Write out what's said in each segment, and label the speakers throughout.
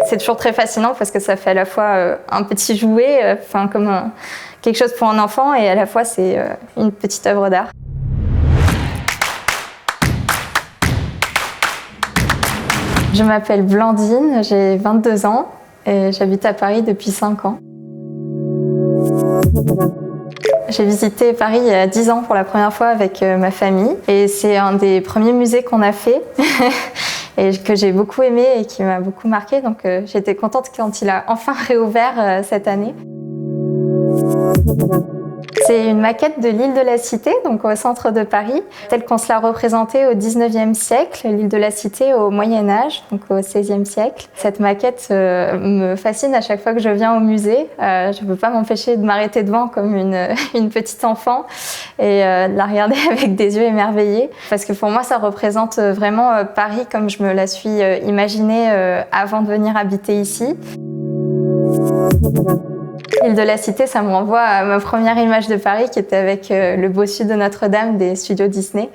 Speaker 1: C'est toujours très fascinant parce que ça fait à la fois un petit jouet, comme quelque chose pour un enfant, et à la fois c'est une petite œuvre d'art. Je m'appelle Blandine, j'ai 22 ans et j'habite à Paris depuis 5 ans. J'ai visité Paris il y a 10 ans pour la première fois avec ma famille et c'est un des premiers musées qu'on a fait et que j'ai beaucoup aimé et qui m'a beaucoup marqué, donc j'étais contente quand il a enfin réouvert cette année. C'est une maquette de l'île de la Cité, donc au centre de Paris, telle qu'on se l'a représentée au 19e siècle, l'île de la Cité au Moyen-Âge, donc au 16e siècle. Cette maquette me fascine à chaque fois que je viens au musée. Je ne peux pas m'empêcher de m'arrêter devant comme une petite enfant et de la regarder avec des yeux émerveillés. Parce que pour moi, ça représente vraiment Paris comme je me la suis imaginée avant de venir habiter ici. L'île de la Cité, ça me renvoie à ma première image de Paris qui était avec le bossu de Notre-Dame des studios Disney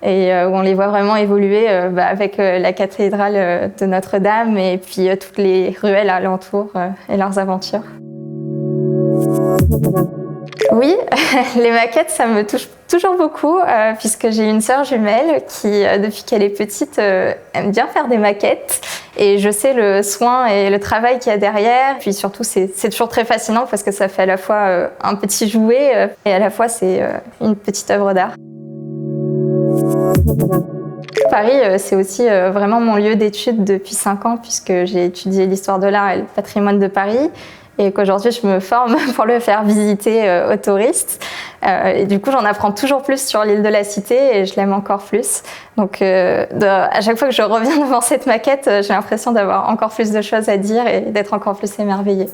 Speaker 1: et où on les voit vraiment évoluer avec la cathédrale de Notre-Dame et puis toutes les ruelles alentour et leurs aventures. Oui, les maquettes, ça me touche toujours beaucoup puisque j'ai une sœur jumelle qui, depuis qu'elle est petite, aime bien faire des maquettes. Et je sais le soin et le travail qu'il y a derrière. Puis surtout, c'est toujours très fascinant parce que ça fait à la fois un petit jouet et à la fois c'est une petite œuvre d'art. Paris, c'est aussi vraiment mon lieu d'études depuis 5 ans puisque j'ai étudié l'histoire de l'art et le patrimoine de Paris. Et qu'aujourd'hui, je me forme pour le faire visiter aux touristes. Et du coup, j'en apprends toujours plus sur l'île de la Cité et je l'aime encore plus. Donc, à chaque fois que je reviens devant cette maquette, j'ai l'impression d'avoir encore plus de choses à dire et d'être encore plus émerveillée.